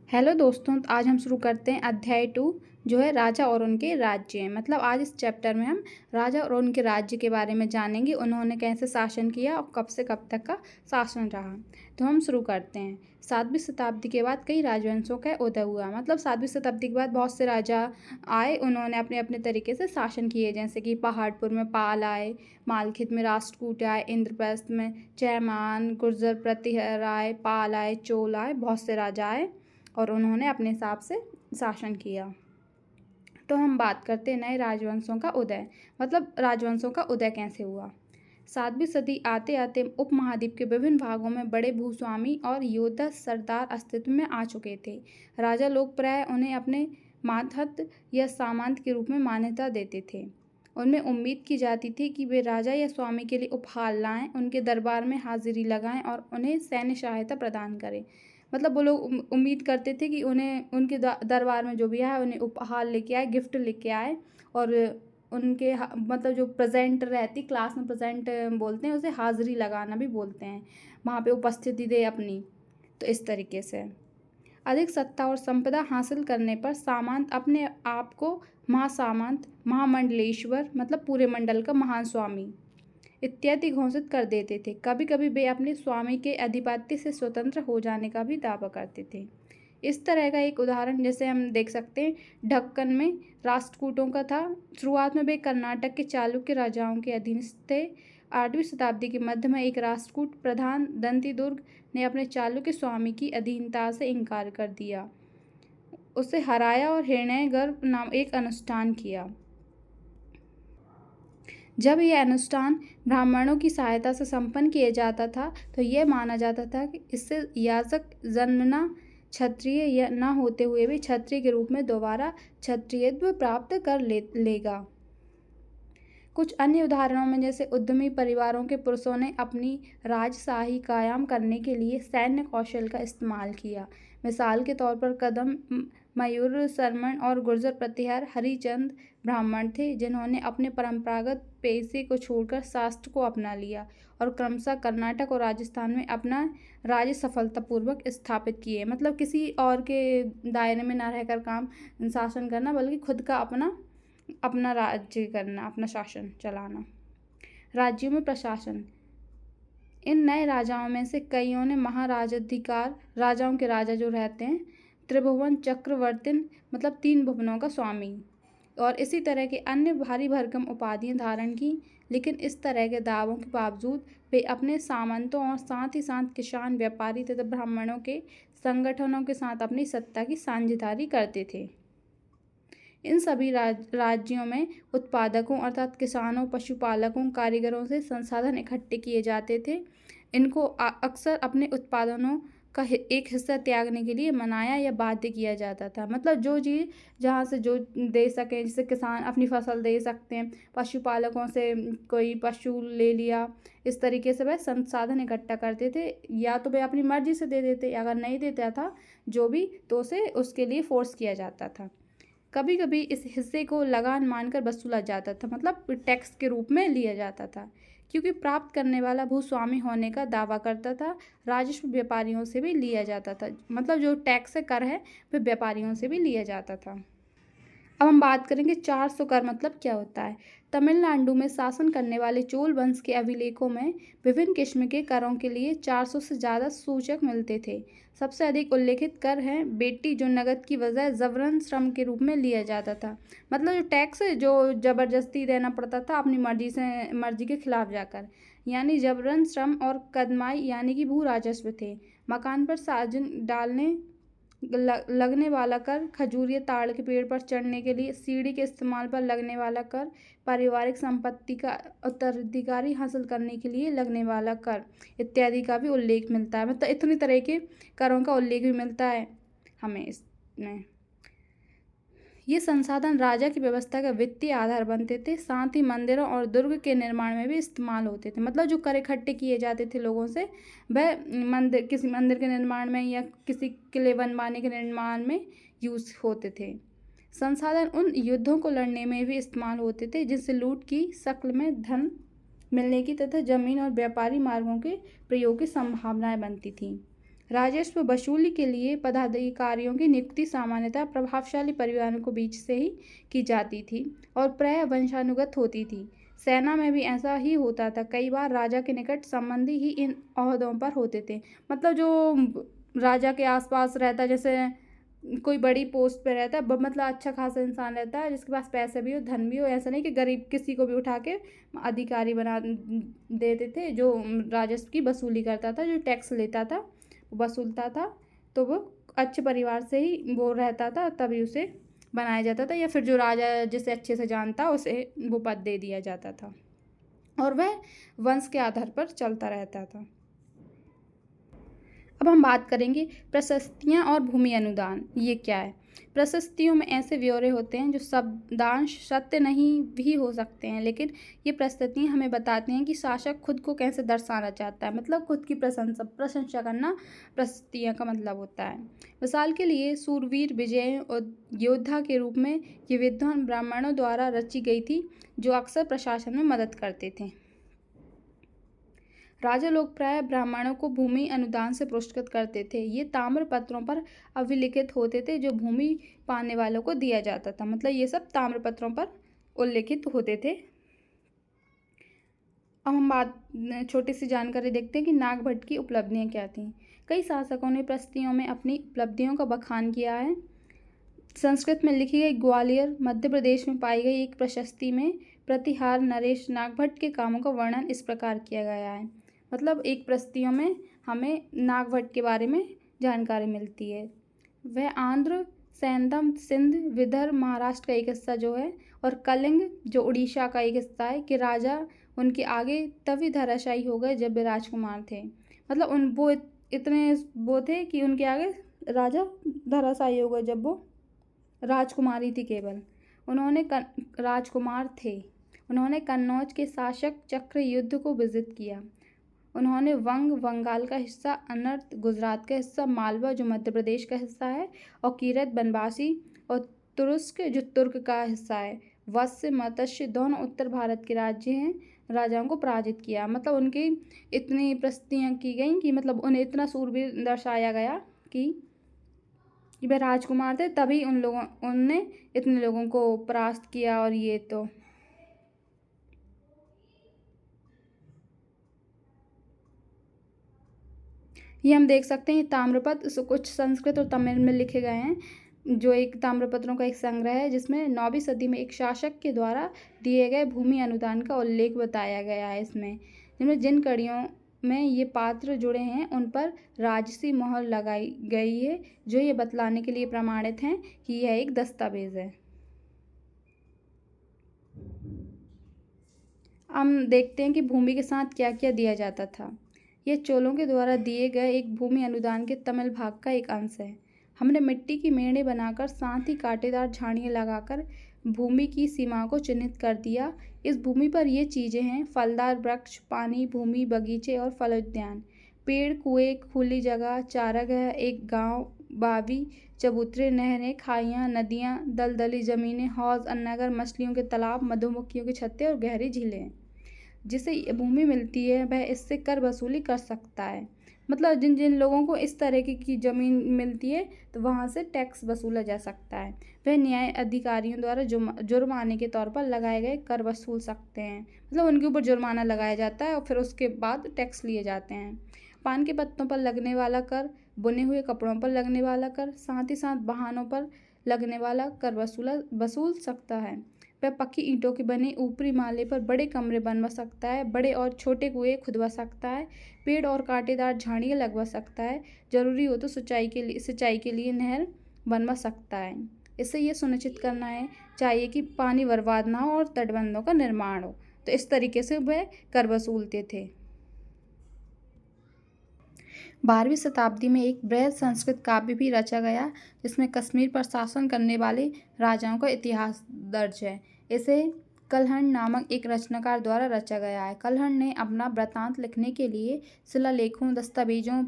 Hello दोस्तों, तो आज हम शुरू करते हैं अध्याय 2 जो है राजा और उनके राज्य। मतलब आज इस चैप्टर में हम राजा और उनके राज्य के बारे में जानेंगे, उन्होंने कैसे शासन किया और कब से कब तक का शासन रहा। तो हम शुरू करते हैं। 7वीं शताब्दी के बाद कई राजवंशों का उदय हुआ। मतलब 7वीं शताब्दी के बाद बहुत से राजा आए, उन्होंने अपने अपने तरीके से शासन किए, जैसे कि पहाड़पुर में पाल आए, मालखित में राष्ट्रकूट आए, इंद्रप्रस्थ में चैमान, गुर्जर प्रतिहार आए, पाल आए, चोल आए, बहुत से राजा आए और उन्होंने अपने हिसाब से शासन किया। तो हम बात करते हैं नए राजवंशों का उदय। मतलब राजवंशों का उदय कैसे हुआ। 7वीं सदी आते आते उपमहाद्वीप के विभिन्न भागों में बड़े भूस्वामी और योद्धा सरदार अस्तित्व में आ चुके थे। राजा लोग प्राय उन्हें अपने मातहत या सामंत के रूप में मान्यता देते थे। उनमें उम्मीद की जाती थी कि वे राजा या स्वामी के लिए उपहार लाएं, उनके दरबार में हाजिरी लगाएं और उन्हें सैन्य सहायता प्रदान करें। मतलब वो लोग उम्मीद करते थे कि उन्हें उनके दरबार में जो भी आए उन्हें उपहार लेके आए, गिफ्ट लेके आए और उनके मतलब जो प्रेजेंट रहती, क्लास में प्रेजेंट बोलते हैं उसे, हाजिरी लगाना भी बोलते हैं, वहाँ पे उपस्थिति दे अपनी। तो इस तरीके से अधिक सत्ता और संपदा हासिल करने पर सामंत अपने आप को महासामंत, महामंडलेश्वर मतलब पूरे मंडल का महान स्वामी इत्यादि घोषित कर देते थे। कभी कभी वे अपने स्वामी के आधिपत्य से स्वतंत्र हो जाने का भी दावा करते थे। इस तरह का एक उदाहरण जैसे हम देख सकते हैं ढक्कन में राष्ट्रकूटों का था। शुरुआत में वे कर्नाटक के चालुक्य राजाओं के अधीन थे। 8वीं शताब्दी के मध्य में एक राष्ट्रकूट प्रधान दंतीदुर्ग ने अपने चालुक्य स्वामी की अधीनता से इनकार कर दिया, उसे हराया और हिरण्यगर्भ नाम एक अनुष्ठान किया। जब यह अनुष्ठान ब्राह्मणों की सहायता से संपन्न किया जाता था तो यह माना जाता था कि इससे याजक जन्मना क्षत्रिय या न होते हुए भी क्षत्रिय के रूप में दोबारा क्षत्रियत्व प्राप्त कर लेगा। कुछ अन्य उदाहरणों में जैसे उद्यमी परिवारों के पुरुषों ने अपनी राजशाही कायम करने के लिए सैन्य कौशल का इस्तेमाल किया। मिसाल के तौर पर कदम मयूर शर्मन और गुर्जर प्रतिहार हरिचंद ब्राह्मण थे, जिन्होंने अपने परंपरागत पेशे को छोड़कर शास्त्र को अपना लिया और क्रमशः कर्नाटक और राजस्थान में अपना राज्य सफलतापूर्वक स्थापित किए। मतलब किसी और के दायरे में न रहकर काम शासन करना, बल्कि खुद का अपना राज्य करना, अपना शासन चलाना। राज्यों में प्रशासन। इन नए राजाओं में से कईयों ने महाराजाधिकार, राजाओं के राजा जो रहते हैं, त्रिभुवन चक्रवर्तिन मतलब 3 भुवनों का स्वामी और इसी तरह के अन्य भारी भरकम उपाधियां धारण की। लेकिन इस तरह के दावों के बावजूद वे अपने सामंतों और साथ ही साथ किसान, व्यापारी तथा ब्राह्मणों के संगठनों के साथ अपनी सत्ता की साझेदारी करते थे। इन सभी राज्यों में उत्पादकों अर्थात किसानों, पशुपालकों, कारीगरों से संसाधन इकट्ठे किए जाते थे। इनको अक्सर अपने उत्पादनों का एक हिस्सा त्यागने के लिए मनाया या बाध्य किया जाता था। मतलब जो चीज़ जहाँ से जो दे सकें, जैसे किसान अपनी फसल दे सकते हैं, पशुपालकों से कोई पशु ले लिया, इस तरीके से वह संसाधन इकट्ठा करते थे। या तो वे अपनी मर्जी से दे देते, अगर नहीं देता था जो भी तो उसे उसके लिए फोर्स किया जाता था। कभी कभी इस हिस्से को लगान मानकर वसूला जाता था, मतलब टैक्स के रूप में लिया जाता था, क्योंकि प्राप्त करने वाला भूस्वामी होने का दावा करता था। राजस्व व्यापारियों से भी लिया जाता था, मतलब जो टैक्स कर है वह व्यापारियों से भी लिया जाता था। अब हम बात करेंगे 400 कर मतलब क्या होता है। तमिलनाडु में शासन करने वाले चोल वंश के अभिलेखों में विभिन्न किस्म के करों के लिए 400 से ज़्यादा सूचक मिलते थे। सबसे अधिक उल्लेखित कर है बेटी, जो नगद की बजाय जबरन श्रम के रूप में लिया जाता था। मतलब जो टैक्स जो ज़बरदस्ती देना पड़ता था अपनी मर्जी के खिलाफ जाकर, यानी जबरन श्रम। और कदमाई यानी कि भू राजस्व थे। मकान पर साजन डालने लगने वाला कर, खजूर या ताड़ के पेड़ पर चढ़ने के लिए सीढ़ी के इस्तेमाल पर लगने वाला कर, पारिवारिक संपत्ति का उत्तराधिकारी हासिल करने के लिए लगने वाला कर इत्यादि का भी उल्लेख मिलता है। मतलब इतनी तरह के करों का उल्लेख भी मिलता है हमें इसमें। ये संसाधन राजा की व्यवस्था का वित्तीय आधार बनते थे, साथ ही मंदिरों और दुर्ग के निर्माण में भी इस्तेमाल होते थे। मतलब जो कर इकट्ठे किए जाते थे लोगों से, वह किसी मंदिर के निर्माण में या किसी किले बनवाने के निर्माण में यूज़ होते थे। संसाधन उन युद्धों को लड़ने में भी इस्तेमाल होते थे जिनसे लूट की शक्ल में धन मिलने की तथा जमीन और व्यापारी मार्गों के प्रयोग की संभावनाएं बनती थीं। राजस्व वसूली के लिए पदाधिकारियों की नियुक्ति सामान्यतः प्रभावशाली परिवारों के बीच से ही की जाती थी और प्रायः वंशानुगत होती थी। सेना में भी ऐसा ही होता था। कई बार राजा के निकट संबंधी ही इन ओहदों पर होते थे। मतलब जो राजा के आसपास रहता, जैसे कोई बड़ी पोस्ट पे रहता है, मतलब अच्छा खासा इंसान रहता है जिसके पास पैसे भी हो, धन भी हो। ऐसा नहीं कि गरीब किसी को भी उठा के अधिकारी बना देते थे, जो राजस्व की वसूली करता था, जो टैक्स लेता था, वसूलता था, तो वो अच्छे परिवार से ही वो रहता था, तभी उसे बनाया जाता था, या फिर जो राजा जिसे अच्छे से जानता उसे वो पद दे दिया जाता था और वह वंश के आधार पर चलता रहता था। अब हम बात करेंगे प्रशस्तियाँ और भूमि अनुदान, ये क्या है। प्रशस्तियों में ऐसे ब्यौरे होते हैं जो शब्दांश सत्य नहीं भी हो सकते हैं, लेकिन ये प्रशस्तियाँ हमें बताती हैं कि शासक खुद को कैसे दर्शाना चाहता है। मतलब खुद की प्रशंसा करना प्रशस्तियाँ का मतलब होता है। मिसाल के लिए सूरवीर, विजय और योद्धा के रूप में ये विद्वान ब्राह्मणों द्वारा रची गई थी, जो अक्सर प्रशासन में मदद करते थे। राजा लोग प्रायः ब्राह्मणों को भूमि अनुदान से पुरस्कृत करते थे। ये ताम्र पत्रों पर अभिलिखित होते थे जो भूमि पाने वालों को दिया जाता था। मतलब ये सब ताम्र पत्रों पर उल्लिखित होते थे। अब हम छोटी सी जानकारी देखते हैं कि नागभट्ट की उपलब्धियाँ क्या थीं। कई शासकों ने प्रशस्तियों में अपनी उपलब्धियों का बखान किया है। संस्कृत में लिखी गई ग्वालियर मध्य प्रदेश में पाई गई एक प्रशस्ति में प्रतिहार नरेश नागभट्ट के कामों का वर्णन इस प्रकार किया गया है। मतलब एक प्रशस्तियों में हमें नागभट्ट के बारे में जानकारी मिलती है। वह आंध्र, सैंदम, सिंध, विदर्भ, महाराष्ट्र का एक हिस्सा जो है, और कलिंग जो उड़ीसा का एक हिस्सा है, कि राजा उनके आगे तभी धराशायी हो गए जब वे राजकुमार थे। मतलब वो इतने वो थे कि उनके आगे राजा धराशायी हो गए जब वो राजकुमारी थी केवल। राजकुमार थे। उन्होंने कन्नौज के शासक चक्र युद्ध को विजित किया। उन्होंने बंगाल का हिस्सा, अनर्त गुजरात का हिस्सा, मालवा जो मध्य प्रदेश का हिस्सा है, और कीरत बनवासी और तुरुस्क जो तुर्क का हिस्सा है, वत्स्य, मत्स्य दोनों उत्तर भारत के राज्य हैं, राजाओं को पराजित किया। मतलब उनकी इतनी प्रशस्तियाँ की गई कि मतलब उन्हें इतना सूरवीर दर्शाया गया कि वह राजकुमार थे, तभी उनने इतने लोगों को परास्त किया। और ये हम देख सकते हैं ताम्रपत्र कुछ संस्कृत और तमिल में लिखे गए हैं, जो एक ताम्रपत्रों का एक संग्रह है जिसमें 9वीं सदी में एक शासक के द्वारा दिए गए भूमि अनुदान का उल्लेख बताया गया है। जिनमें जिन कड़ियों में ये पात्र जुड़े हैं उन पर राजसी मोहर लगाई गई है, जो ये बतलाने के लिए प्रमाणित हैं कि यह एक दस्तावेज है। हम देखते हैं कि भूमि के साथ क्या क्या दिया जाता था। यह चोलों के द्वारा दिए गए एक भूमि अनुदान के तमिल भाग का एक अंश है। हमने मिट्टी की मेड़े बनाकर साथ ही कांटेदार झाड़ियाँ लगाकर भूमि की सीमाओं को चिन्हित कर दिया। इस भूमि पर ये चीज़ें हैं: फलदार वृक्ष, पानी, भूमि, बगीचे और फल उद्यान, पेड़, कुएं, खुली जगह, चारागाह, एक गांव, बावी, चबूतरे, नहरें, खाइयाँ, नदियाँ, दलदली ज़मीनें, हौज, अन्नागर, मछलियों के तालाब, मधुमक्खियों के छत्ते और गहरी झीलें। जिसे भूमि मिलती है वह इससे कर वसूली कर सकता है। मतलब जिन जिन लोगों को इस तरह की ज़मीन मिलती है तो वहाँ से टैक्स वसूला जा सकता है। वह न्याय अधिकारियों द्वारा जुर्माने के तौर पर लगाए गए कर वसूल सकते हैं। मतलब उनके ऊपर जुर्माना लगाया जाता है और फिर उसके बाद टैक्स लिए जाते हैं। पान के पत्तों पर लगने वाला कर, बुने हुए कपड़ों पर लगने वाला कर, साथ ही साथ वाहनों पर लगने वाला कर वसूल सकता है। वह पक्की ईंटों के बने ऊपरी माले पर बड़े कमरे बनवा सकता है, बड़े और छोटे कुएं खुदवा सकता है, पेड़ और कांटेदार झाड़ियाँ लगवा सकता है, जरूरी हो तो सिंचाई के लिए नहर बनवा सकता है। इससे ये सुनिश्चित करना चाहिए कि पानी बर्बाद ना हो और तटबंधों का निर्माण हो। तो इस तरीके से वह कर वसूलते थे। 12वीं शताब्दी में एक बृहद संस्कृत काव्य भी रचा गया जिसमें कश्मीर पर शासन करने वाले राजाओं का इतिहास दर्ज है। इसे कल्हण नामक एक रचनाकार द्वारा रचा गया है। कल्हण ने अपना वृत्तांत लिखने के लिए शिलालेखों, दस्तावेजों,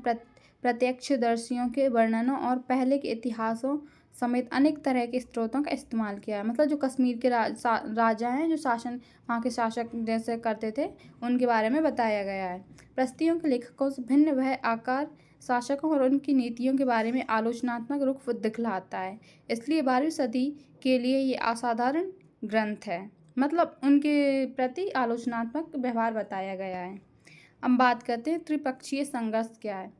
प्रत्यक्षदर्शियों के वर्णनों और पहले के इतिहासों समेत अनेक तरह के स्रोतों का इस्तेमाल किया है। मतलब जो कश्मीर के राजा हैं, जो वहाँ के शासक जैसे करते थे, उनके बारे में बताया गया है। प्रशस्तियों के लेखकों से भिन्न वह आकार शासकों और उनकी नीतियों के बारे में आलोचनात्मक रुख दिखलाता है। इसलिए 12वीं सदी के लिए ये असाधारण ग्रंथ है। मतलब उनके प्रति आलोचनात्मक व्यवहार बताया गया है। अब बात करते हैं त्रिपक्षीय संघर्ष क्या है।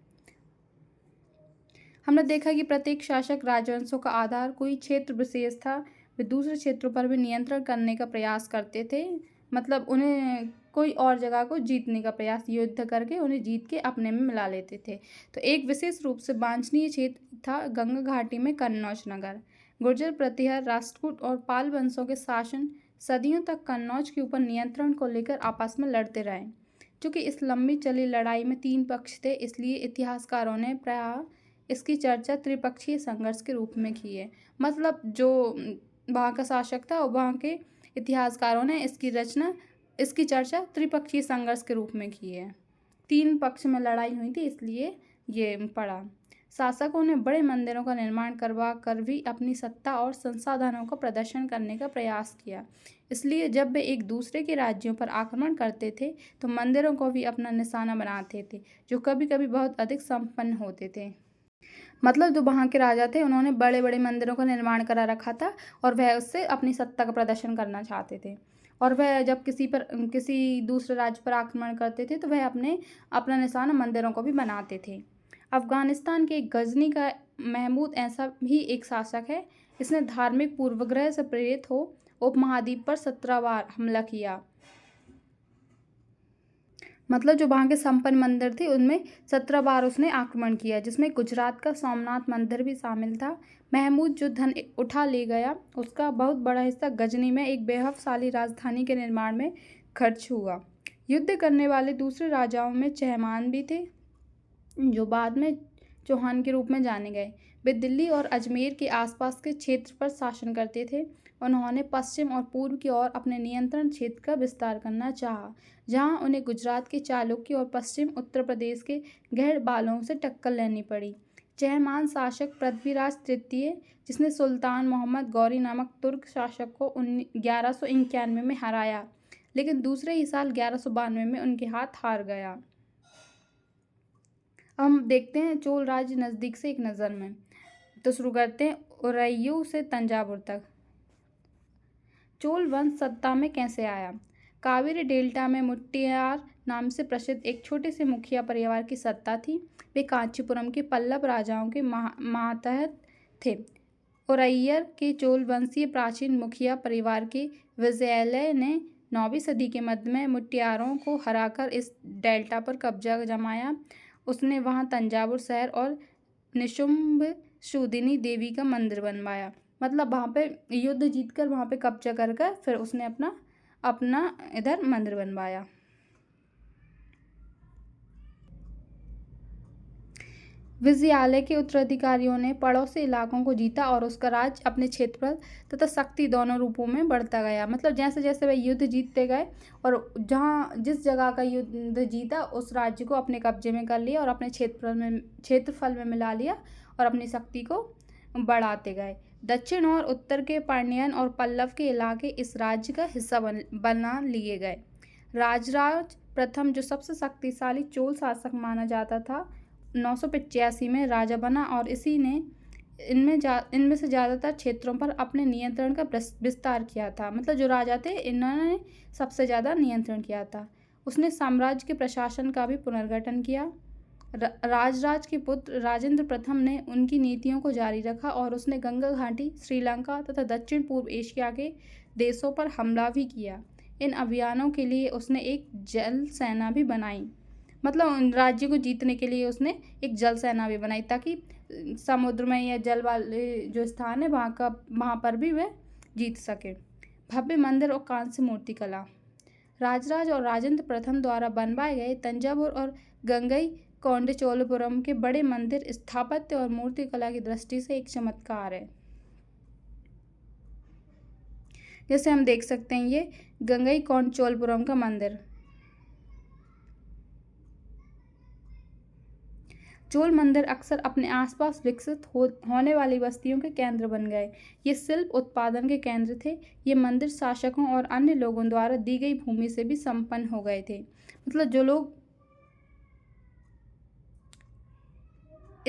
हमने देखा कि प्रत्येक शासक राजवंशों का आधार कोई क्षेत्र विशेष था। वे दूसरे क्षेत्रों पर भी नियंत्रण करने का प्रयास करते थे। मतलब उन्हें कोई और जगह को जीतने का प्रयास, युद्ध करके उन्हें जीत के अपने में मिला लेते थे। तो एक विशेष रूप से वांछनीय क्षेत्र था गंगा घाटी में कन्नौज नगर। गुर्जर, प्रतिहार, राष्ट्रकूट और पाल वंशों के शासन सदियों तक कन्नौज के ऊपर नियंत्रण को लेकर आपस में लड़ते रहे। चूँकि इस लंबी चली लड़ाई में 3 पक्ष थे, इसलिए इतिहासकारों ने प्रायः इसकी चर्चा त्रिपक्षीय संघर्ष के रूप में की है। मतलब जो वहाँ का शासक था और वहाँ के इतिहासकारों ने इसकी चर्चा त्रिपक्षीय संघर्ष के रूप में की है। 3 पक्ष में लड़ाई हुई थी, इसलिए ये पड़ा। शासकों ने बड़े मंदिरों का निर्माण करवा कर भी अपनी सत्ता और संसाधनों का प्रदर्शन करने का प्रयास किया। इसलिए जब वे एक दूसरे के राज्यों पर आक्रमण करते थे तो मंदिरों को भी अपना निशाना बनाते थे, जो कभी कभी बहुत अधिक संपन्न होते थे। मतलब जो वहाँ के राजा थे उन्होंने बड़े बड़े मंदिरों का निर्माण करा रखा था और वह उससे अपनी सत्ता का प्रदर्शन करना चाहते थे। और वह जब किसी दूसरे राज्य पर आक्रमण करते थे तो वह अपना निशाना मंदिरों को भी बनाते थे। अफगानिस्तान के गजनी का महमूद ऐसा भी एक शासक है। इसने धार्मिक पूर्वाग्रह से प्रेरित हो उपमहाद्वीप पर 17 बार हमला किया। मतलब जो वहाँ के संपन्न मंदिर थे उनमें 17 बार उसने आक्रमण किया, जिसमें गुजरात का सोमनाथ मंदिर भी शामिल था। महमूद जो धन उठा ले गया उसका बहुत बड़ा हिस्सा गजनी में एक वैभवशाली राजधानी के निर्माण में खर्च हुआ। युद्ध करने वाले दूसरे राजाओं में चहमान भी थे, जो बाद में चौहान के रूप में जाने गए। वे दिल्ली और अजमेर के आसपास के क्षेत्र पर शासन करते थे। उन्होंने पश्चिम और पूर्व की ओर अपने नियंत्रण क्षेत्र का विस्तार करना चाहा, जहां उन्हें गुजरात के चालुक्य और पश्चिम उत्तर प्रदेश के गहर बालों से टक्कर लेनी पड़ी। चहमान शासक पृथ्वीराज तृतीय, जिसने सुल्तान मोहम्मद गौरी नामक तुर्क शासक को 1191 में हराया, लेकिन दूसरे ही साल 1192 में उनके हाथ हार गया। हम देखते हैं चोल राज्य नज़दीक से एक नज़र में। तो शुरू करते हैं उरैयू से तंजावुर तक। चोल वंश सत्ता में कैसे आया। कावेरी डेल्टा में मुट्टियार नाम से प्रसिद्ध एक छोटे से मुखिया परिवार की सत्ता थी। वे कांचीपुरम के पल्लव राजाओं के मातहत थे। उरैयर के चोल वंशीय प्राचीन मुखिया परिवार के विजयालय ने 9वीं सदी के मध्य में मुट्टियारों को हराकर इस डेल्टा पर कब्जा जमाया। उसने वहां तंजावुर शहर और निशुंभ शूदिनी देवी का मंदिर बनवाया। मतलब वहाँ पे युद्ध जीतकर वहाँ पे कब्जा कर फिर उसने अपना इधर मंदिर बनवाया। विजयालय के उत्तराधिकारियों ने पड़ोसी इलाकों को जीता और उसका राज्य अपने क्षेत्रफल तथा शक्ति दोनों रूपों में बढ़ता गया। मतलब जैसे जैसे वे युद्ध जीतते गए और जिस जगह का युद्ध जीता उस राज्य को अपने कब्जे में कर लिया और अपने क्षेत्रफल में मिला लिया और अपनी शक्ति को बढ़ाते गए। दक्षिण और उत्तर के पांड्यन और पल्लव के इलाके इस राज्य का हिस्सा बना लिए गए। राजराज प्रथम, जो सबसे शक्तिशाली चोल शासक माना जाता था, 985 में राजा बना और इसी ने इनमें से ज़्यादातर क्षेत्रों पर अपने नियंत्रण का विस्तार किया था। मतलब जो राजा थे इन्होंने सबसे ज़्यादा नियंत्रण किया था। उसने साम्राज्य के प्रशासन का भी पुनर्गठन किया। राजराज के पुत्र राजेंद्र प्रथम ने उनकी नीतियों को जारी रखा और उसने गंगा घाटी, श्रीलंका तथा दक्षिण पूर्व एशिया के देशों पर हमला भी किया। इन अभियानों के लिए उसने एक जल सेना भी बनाई। मतलब राज्य को जीतने के लिए उसने एक जल सेना भी बनाई ताकि समुद्र में या जल वाले जो स्थान है वहाँ पर भी वह जीत सके। भव्य मंदिर और कांस्य मूर्ति कला। राजराज और राजेंद्र प्रथम द्वारा बनवाए गए तंजावुर और गंगई कोंडे चोलपुरम के बड़े मंदिर स्थापत्य और मूर्ति कला की दृष्टि से एक चमत्कार है। जैसे हम देख सकते हैं ये गंगई कोंड चोलपुरम का मंदिर। चोल मंदिर अक्सर अपने आसपास विकसित होने वाली बस्तियों के केंद्र बन गए। ये शिल्प उत्पादन के केंद्र थे। ये मंदिर शासकों और अन्य लोगों द्वारा दी गई भूमि से भी संपन्न हो गए थे। मतलब जो लोग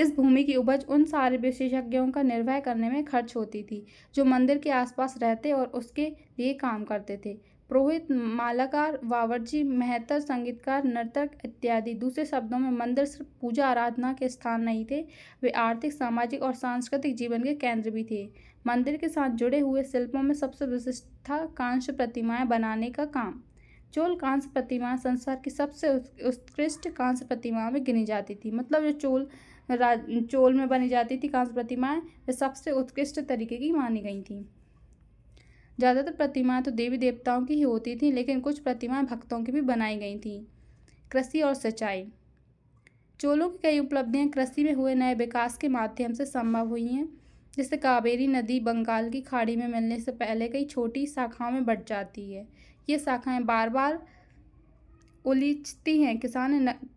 इस भूमि की उपज उन सारे विशेषज्ञों का निर्वाह करने में खर्च होती थी जो मंदिर के आसपास रहते और उसके लिए काम करते थे। पुरोहित, मालाकार, वावर्ची, मेहतर, संगीतकार, नर्तक इत्यादि। दूसरे शब्दों में मंदिर सिर्फ पूजा आराधना के स्थान नहीं थे, वे आर्थिक, सामाजिक और सांस्कृतिक जीवन के केंद्र भी थे। मंदिर के साथ जुड़े हुए शिल्पों में सबसे विशिष्ट था कांस्य प्रतिमाएं बनाने का काम। चोल कांस्य प्रतिमाएं संसार की सबसे उत्कृष्ट कांस्य प्रतिमाओं में गिनी जाती थी। मतलब जो चोल में बनी जाती थी कांस्य प्रतिमाएं, वे सबसे उत्कृष्ट तरीके की मानी गई थी। ज़्यादातर प्रतिमाएं तो देवी देवताओं की ही होती थीं, लेकिन कुछ प्रतिमाएं भक्तों की भी बनाई गई थीं। कृषि और सिंचाई। चोलों की कई उपलब्धियां कृषि में हुए नए विकास के माध्यम से संभव हुई हैं। जिससे कावेरी नदी बंगाल की खाड़ी में मिलने से पहले कई छोटी शाखाओं में बढ़ जाती है। ये शाखाएं बार बार उलीचती हैं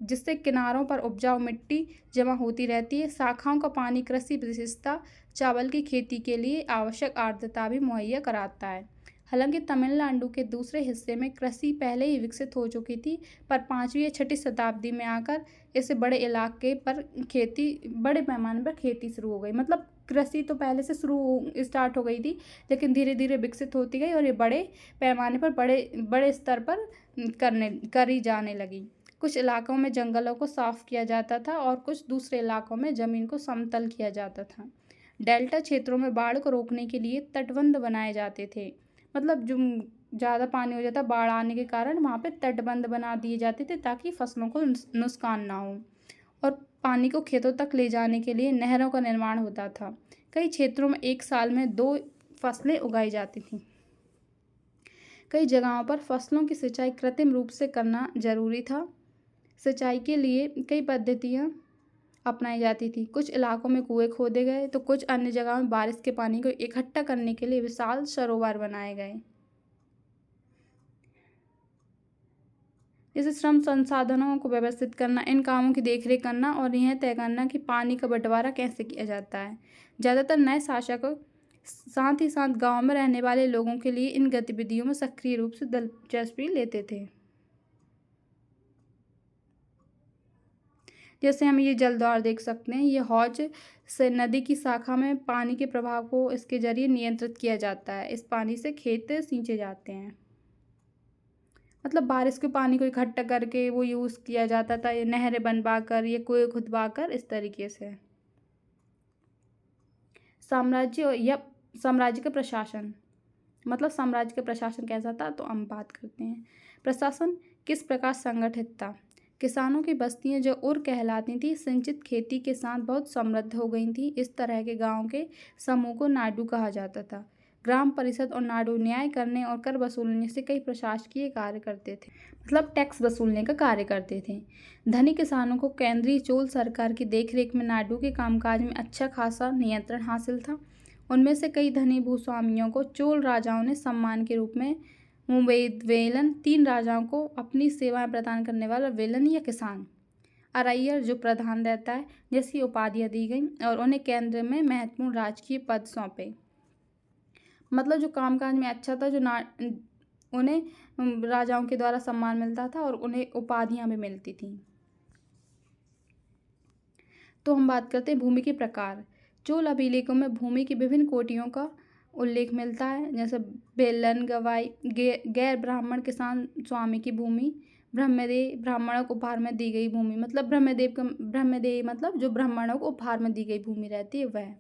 जिससे किनारों पर उपजाऊ मिट्टी जमा होती रहती है। शाखाओं का पानी कृषि विशेषता चावल की खेती के लिए आवश्यक आर्द्रता भी मुहैया कराता है। हालांकि तमिलनाडु के दूसरे हिस्से में कृषि पहले ही विकसित हो चुकी थी, पर 5वीं या 6वीं शताब्दी में आकर इसे बड़े इलाके पर बड़े पैमाने पर खेती शुरू हो गई। मतलब कृषि तो पहले से स्टार्ट हो गई थी, लेकिन धीरे धीरे विकसित होती गई और ये बड़े पैमाने पर बड़े स्तर पर करी जाने लगी। कुछ इलाकों में जंगलों को साफ किया जाता था और कुछ दूसरे इलाकों में जमीन को समतल किया जाता था। डेल्टा क्षेत्रों में बाढ़ को रोकने के लिए तटबंध बनाए जाते थे। मतलब जो ज़्यादा पानी हो जाता, बाढ़ आने के कारण वहाँ पे तटबंध बना दिए जाते थे ताकि फसलों को नुकसान ना हो। और पानी को खेतों तक ले जाने के लिए नहरों का निर्माण होता था। कई क्षेत्रों में एक साल में 2 फसलें उगाई जाती थीं। कई जगहों पर फसलों की सिंचाई कृत्रिम रूप से करना जरूरी था। सिंचाई के लिए कई पद्धतियाँ अपनाई जाती थी। कुछ इलाकों में कुएं खोदे गए तो कुछ अन्य जगहों में बारिश के पानी को इकट्ठा करने के लिए विशाल सरोवर बनाए गए। जैसे श्रम संसाधनों को व्यवस्थित करना, इन कामों की देखरेख करना और यह तय करना कि पानी का बंटवारा कैसे किया जाता है। ज़्यादातर नए शासक साथ ही साथ गांव में रहने वाले लोगों के लिए इन गतिविधियों में सक्रिय रूप से दिलचस्पी लेते थे। जैसे हम ये जलद्वार देख सकते हैं, ये हौज से नदी की शाखा में पानी के प्रवाह को इसके जरिए नियंत्रित किया जाता है। इस पानी से खेत सींचे जाते हैं। मतलब बारिश के पानी को इकट्ठा करके वो यूज़ किया जाता था, ये नहरें बनवा कर, ये कुएं खुदवा कर, इस तरीके से। साम्राज्य का प्रशासन। मतलब साम्राज्य का प्रशासन कैसा था, तो हम बात करते हैं। प्रशासन किस प्रकार संगठित था। किसानों की बस्तियां जो उर कहलाती थी, सिंचित खेती के साथ बहुत समृद्ध हो गई थी। इस तरह के गांवों के समूह को नाडु कहा जाता था। ग्राम परिषद और नाडु न्याय करने और कर वसूलने से कई प्रशासकीय कार्य करते थे। मतलब टैक्स वसूलने का कार्य करते थे। धनी किसानों को केंद्रीय चोल सरकार की देखरेख में नाडु के कामकाज में अच्छा खासा नियंत्रण हासिल था। उनमें से कई धनी भूस्वामियों को चोल राजाओं ने सम्मान के रूप में वेलन, 3 राजाओं को अपनी सेवाएं प्रदान करने वाला वेलन या किसान, अराइयर जो प्रधान रहता है, जैसी उपाधियां दी गई और उन्हें केंद्र में महत्वपूर्ण राजकीय पद सौंपे। मतलब जो कामकाज में अच्छा था, उन्हें राजाओं के द्वारा सम्मान मिलता था और उन्हें उपाधियां भी मिलती थीं। तो हम बात करते हैं भूमि के प्रकार। चोल अभिलेखों में भूमि की विभिन्न कोटियों का उल्लेख मिलता है, जैसे बेलन, गवाई, गैर ब्राह्मण किसान स्वामी की भूमि, ब्रह्मदेव ब्राह्मणों को उपहार में दी गई भूमि। मतलब ब्रह्मदेव मतलब जो ब्राह्मणों को उपहार में दी गई भूमि रहती है वह।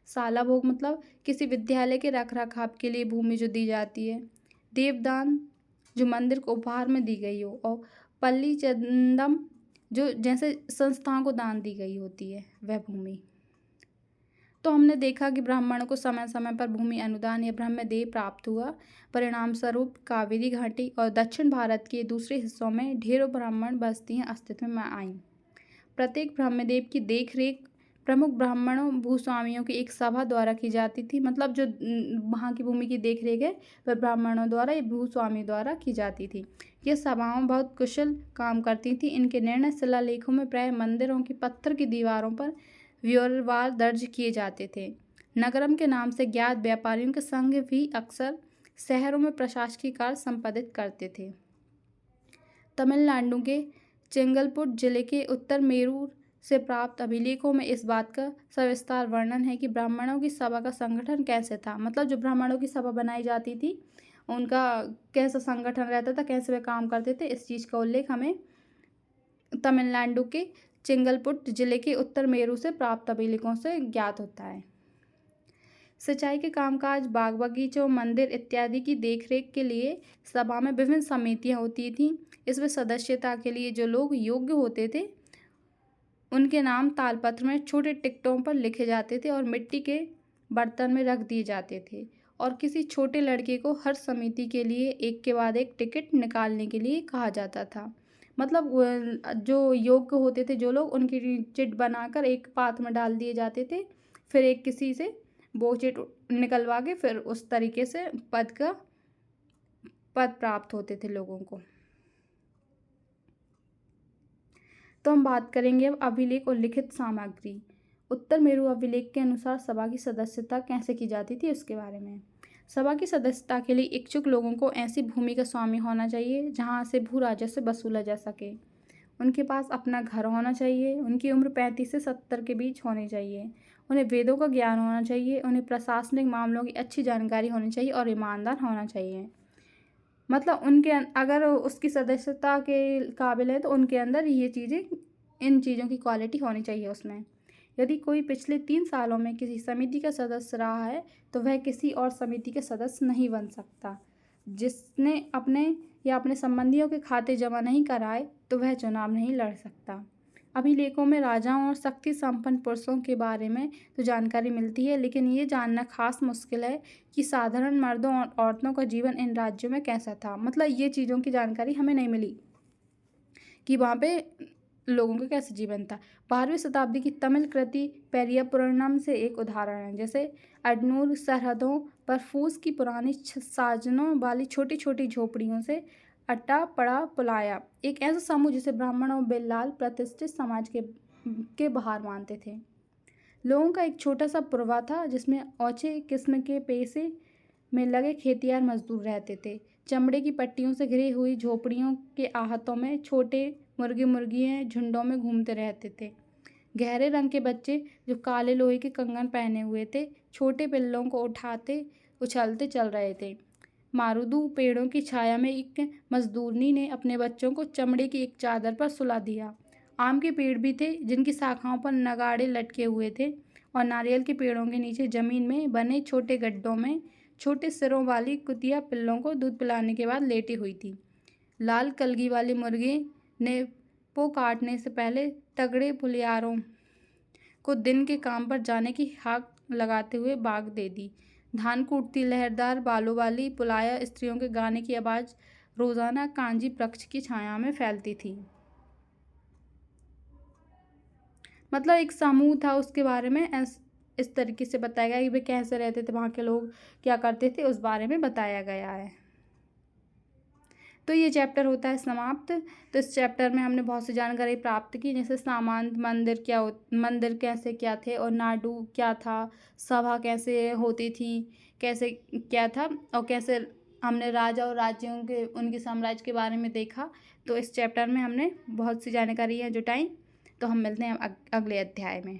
साला भोग मतलब किसी विद्यालय के रखरखाव के लिए भूमि जो दी जाती है। देवदान जो मंदिर को उपहार में दी गई हो। और पल्ली चंदम जो जैसे संस्थाओं को दान दी गई होती है वह भूमि। तो हमने देखा कि ब्राह्मणों को समय समय पर भूमि अनुदान या ब्रह्मदेव प्राप्त हुआ। परिणाम स्वरूप कावेरी घाटी और दक्षिण भारत के दूसरे हिस्सों में ढेरों ब्राह्मण बस्तियां अस्तित्व में आईं। प्रत्येक ब्रह्मदेव की देखरेख प्रमुख ब्राह्मणों भूस्वामियों की एक सभा द्वारा की जाती थी। मतलब जो वहाँ की भूमि की देखरेख है वह ब्राह्मणों द्वारा या भूस्वामी द्वारा की जाती थी। ये सभाएं बहुत कुशल काम करती थी। इनके निर्णय शिलालेखों में प्रायः मंदिरों की पत्थर की दीवारों पर विवरवार दर्ज किए जाते थे। नगरम के नाम से ज्ञात व्यापारियों के संघ भी अक्सर शहरों में प्रशासकीय कार्य संपादित करते थे। तमिलनाडु के चेंगलपुट जिले के उत्तर मेरूर से प्राप्त अभिलेखों में इस बात का सविस्तार वर्णन है कि ब्राह्मणों की सभा का संगठन कैसे था। मतलब जो ब्राह्मणों की सभा बनाई जाती थी उनका कैसा संगठन रहता था, कैसे वे काम करते थे, इस चीज़ का उल्लेख हमें तमिलनाडु के चिंगलपुट जिले के उत्तर मेरू से प्राप्त अभिलेखों से ज्ञात होता है। सिंचाई के कामकाज, बाग बगीचों, मंदिर इत्यादि की देखरेख के लिए सभा में विभिन्न समितियां होती थीं। इसमें सदस्यता के लिए जो लोग योग्य होते थे उनके नाम तालपत्र में छोटे टिकटों पर लिखे जाते थे और मिट्टी के बर्तन में रख दिए जाते थे, और किसी छोटे लड़के को हर समिति के लिए एक के बाद एक टिकट निकालने के लिए कहा जाता था। मतलब जो योग्य होते थे जो लोग, उनकी चिट बनाकर एक पात्र में डाल दिए जाते थे, फिर एक किसी से वो चिट निकलवा के फिर उस तरीके से पद प्राप्त होते थे लोगों को। तो हम बात करेंगे अब अभिलेख और लिखित सामग्री। उत्तर मेरू अभिलेख के अनुसार सभा की सदस्यता कैसे की जाती थी उसके बारे में। सभा की सदस्यता के लिए इच्छुक लोगों को ऐसी भूमि का स्वामी होना चाहिए जहां से भू राजस्व वसूला जा सके। उनके पास अपना घर होना चाहिए। उनकी उम्र 35 से 70 के बीच होनी चाहिए। उन्हें वेदों का ज्ञान होना चाहिए। उन्हें प्रशासनिक मामलों की अच्छी जानकारी होनी चाहिए और ईमानदार होना चाहिए। मतलब उनके अगर उसकी सदस्यता के काबिल है तो उनके अंदर ये चीज़ें, इन चीज़ों की क्वालिटी होनी चाहिए उसमें। यदि कोई पिछले 3 सालों में किसी समिति का सदस्य रहा है तो वह किसी और समिति का सदस्य नहीं बन सकता। जिसने अपने या अपने संबंधियों के खाते जमा नहीं कराए तो वह चुनाव नहीं लड़ सकता। अभिलेखों में राजाओं और शक्ति संपन्न पुरुषों के बारे में तो जानकारी मिलती है, लेकिन ये जानना खास मुश्किल है कि साधारण मर्दों और औरतों का जीवन इन राज्यों में कैसा था। मतलब ये चीज़ों की जानकारी हमें नहीं मिली कि वहाँ पे लोगों का कैसे जीवन था। 12वीं शताब्दी की तमिल कृति पेरिया पुराणम से एक उदाहरण है। जैसे अडनूर सरहदों पर फूस की पुरानी साजनों वाली छोटी छोटी झोपड़ियों से अट्टा पड़ा पुलाया, एक ऐसा समूह जिसे ब्राह्मण और बेल्लाल प्रतिष्ठित समाज के बाहर मानते थे। लोगों का एक छोटा सा पुरवा था जिसमें औचे किस्म के पेशे में लगे खेतियार मजदूर रहते थे। चमड़े की पट्टियों से घिरी हुई झोपड़ियों के आहतों में छोटे मुर्गे मुर्गियाँ झुंडों में घूमते रहते थे। गहरे रंग के बच्चे जो काले लोहे के कंगन पहने हुए थे छोटे पिल्लों को उठाते उछलते चल रहे थे। मारुदू पेड़ों की छाया में एक मजदूरनी ने अपने बच्चों को चमड़े की एक चादर पर सुला दिया। आम के पेड़ भी थे जिनकी शाखाओं पर नगाड़े लटके हुए थे, और नारियल के पेड़ों के नीचे जमीन में बने छोटे गड्ढों में छोटे सिरों वाली कुतिया पिल्लों को दूध पिलाने के बाद लेटी हुई थी। लाल कलगी वाली मुर्गी ने पो काटने से पहले तगड़े पुलियारों को दिन के काम पर जाने की हाक लगाते हुए भाग दे दी। धान कूटती लहरदार बालों वाली पुलाया स्त्रियों के गाने की आवाज़ रोज़ाना कांजी वृक्ष की छाया में फैलती थी। मतलब एक समूह था, उसके बारे में इस तरीके से बताया गया कि वे कैसे रहते थे, वहाँ के लोग क्या करते थे, उस बारे में बताया गया है। तो ये चैप्टर होता है समाप्त। तो इस चैप्टर में हमने बहुत सी जानकारी प्राप्त की, जैसे सामान्य मंदिर कैसे क्या थे, और नाडु क्या था, सभा कैसे होती थी, कैसे क्या था, और कैसे हमने राजा और राज्यों के उनके साम्राज्य के बारे में देखा। तो इस चैप्टर में हमने बहुत सी जानकारी है जुटाई। तो हम मिलते हैं अगले अध्याय में।